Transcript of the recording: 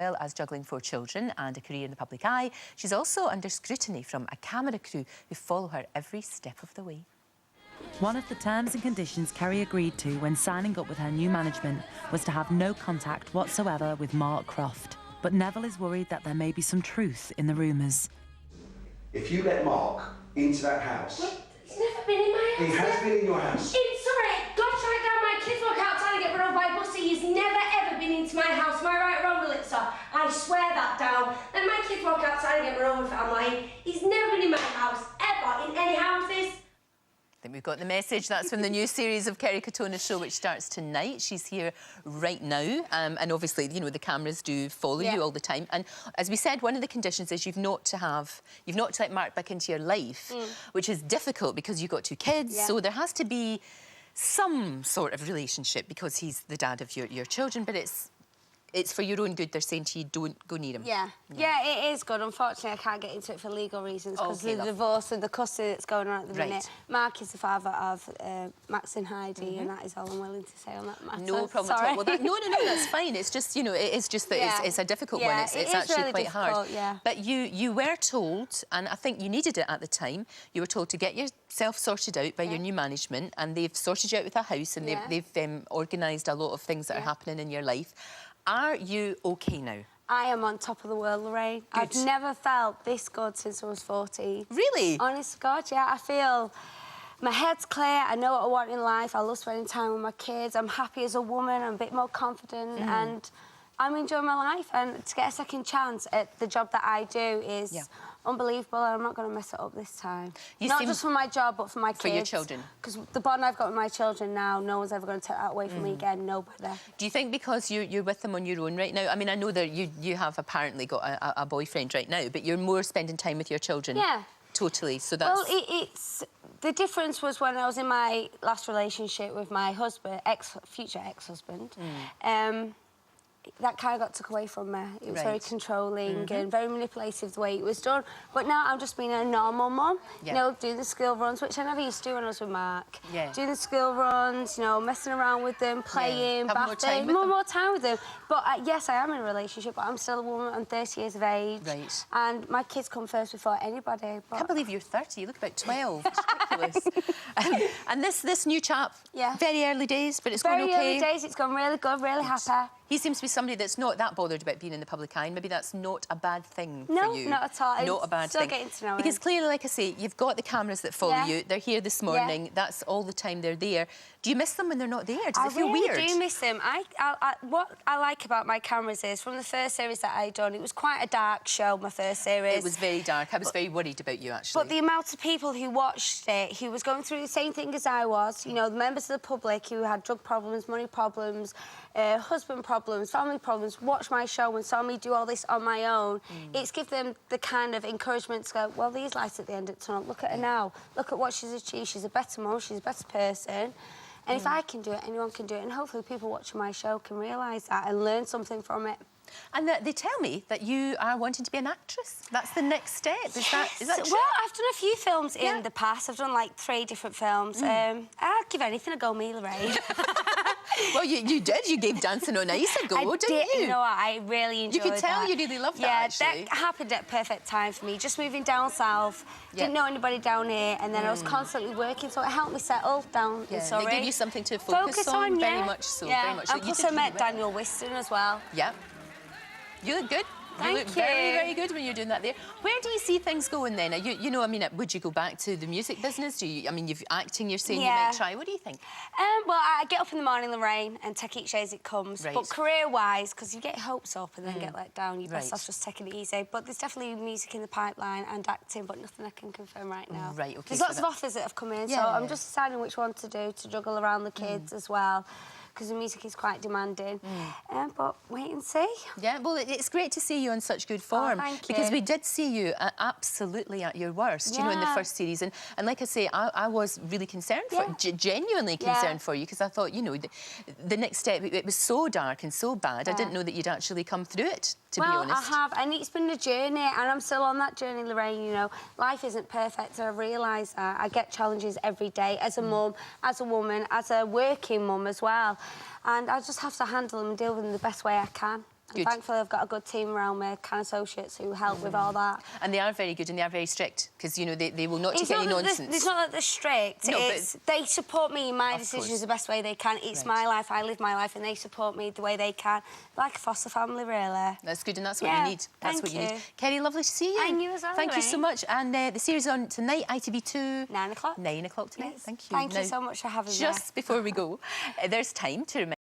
Well as juggling 4 children and a career in the public eye, she's also under scrutiny from a camera crew who follow her every step of the way. One of the terms and conditions Kerry agreed to when signing up with her new management was to have no contact whatsoever with Mark Croft. But Neville is worried that there may be some truth in the rumours. If you let Mark into that house... Wait, he's never been in my house. He has been in your house. Sorry, God shut down, my kids walk outside and get run over by a bus. He's never ever been into my house. Am I right or wrong, Melissa? I swear that down. Then my kids walk outside and get run over, I'm like, he's never been in my house, ever, in any houses. I think we've got the message. That's from the new series of Kerry Katona's show, which starts tonight. She's here right now. And obviously, you know, the cameras do follow you all the time. And as we said, one of the conditions is you've not to let Mark back into your life, which is difficult because you've got 2 kids. So there has to be some sort of relationship because he's the dad of your children, but it's for your own good. They're saying to you, don't go near him. Yeah, it is good. Unfortunately, I can't get into it for legal reasons because of the divorce and the custody that's going on at the minute. Mark is the father of Max and Heidi, and that is all I'm willing to say on that matter. No problem at all. Well, no, that's fine. It's just, you know, it's just that it's a difficult one. It's actually really quite hard. But you were told, and I think you needed it at the time, you were told to get yourself sorted out by your new management, and they've sorted you out with a house, and they've organised a lot of things that are happening in your life. Are you OK now? I am on top of the world, Lorraine. Good. I've never felt this good since I was 14. Really? Honest to God, yeah. I feel my head's clear. I know what I want in life. I love spending time with my kids. I'm happy as a woman. I'm a bit more confident and I'm enjoying my life. And to get a second chance at the job that I do is unbelievable, and I'm not going to mess it up this time. Not just for my job, but for my kids. For your children. Because the bond I've got with my children now, no one's ever going to take that away from me again, nobody. Do you think because you're with them on your own right now? I mean, I know that you have apparently got a boyfriend right now, but you're more spending time with your children. Yeah. Totally, so that's... Well, it's... The difference was when I was in my last relationship with my husband, future ex-husband, that kind of got took away from me. It was very controlling and very manipulative the way it was done. But now I'm just being a normal mum, you know, doing the school runs, which I never used to do when I was with Mark. Doing the school runs, you know, messing around with them, playing, bathing, more time with them. But yes, I am in a relationship, but I'm still a woman. I'm 30 years of age. And my kids come first before anybody. But... I can't believe you're 30. You look about 12. It's ridiculous. And this new chap, very early days, but it's going OK? Very early days. It's gone really good, really happy. He seems to be somebody that's not that bothered about being in the public eye. Maybe that's not a bad thing for you. No, not at all. Not a bad thing. Still getting to know him. Because clearly, like I say, you've got the cameras that follow you. They're here this morning. That's all the time they're there. Do you miss them when they're not there? Does it feel weird? I really do miss them. What I like about my cameras is, from the first series that I done, it was quite a dark show, my first series. It was very dark. I was very worried about you, actually. But the amount of people who watched it, who was going through the same thing as I was, you know, the members of the public who had drug problems, money problems, husband problems, family problems, watched my show and saw me do all this on my own, it's given them the kind of encouragement to go, well, these lights at the end of the tunnel, look at her now, look at what she's achieved, she's a better mum, she's a better person. And if I can do it, anyone can do it. And hopefully people watching my show can realise that and learn something from it. And they tell me that you are wanting to be an actress. That's the next step. Is that true? Well, I've done a few films in the past. I've done, like, 3 different films. I'll give anything a go, me, Lorraine. Well, you did. You gave Dancing on Ice a go, didn't you? You know what? I really enjoyed that. You could tell you really loved that, actually. Yeah, that happened at perfect time for me. Just moving down south, didn't know anybody down here, and then I was constantly working, so it helped me settle down in Surrey. They gave you something to focus on, very much so. Very much so. And plus I met Daniel Whiston as well. Yeah. You look good. Thank you look very, very good when you're doing that there. Where do you see things going then? You know, I mean, would you go back to the music business? Do you? I mean, you've acting. You're saying you might try. What do you think? Well, I get up in the morning, Lorraine, and take each day as it comes. But career-wise, because you get your hopes up and then get let down, you best off just taking it easy. But there's definitely music in the pipeline and acting, but nothing I can confirm right now. Right. Okay. There's lots of offers that have come in, so I'm just deciding which one to do to juggle around the kids as well, because the music is quite demanding. But wait and see. Yeah, well, it's great to see you in such good form. Thank you. Because we did see you absolutely at your worst, you know, in the first series. And like I say, I was really concerned, genuinely concerned for you, because I thought, you know, the next step, it was so dark and so bad. I didn't know that you'd actually come through it, to be honest. Well, I have, and it's been a journey, and I'm still on that journey, Lorraine, you know. Life isn't perfect, and I realise that. I get challenges every day as a mum, as a woman, as a working mum as well. And I just have to handle them and deal with them the best way I can. And thankfully, I've got a good team around me, kind of associates who help with all that. And they are very good and they are very strict because, you know, they will not take any nonsense. It's not that they're strict. No, they support me in my decisions the best way they can. It's my life, I live my life, and they support me the way they can. Like a foster family, really. That's good, and that's what you need. That's what you need. Kerry, lovely to see you. And you as well, Thank you so much. And the series on tonight, ITV2. 9 o'clock. 9 o'clock tonight. Yes. Thank you. Thank you so much for having me. Just before we go, there's time to remember.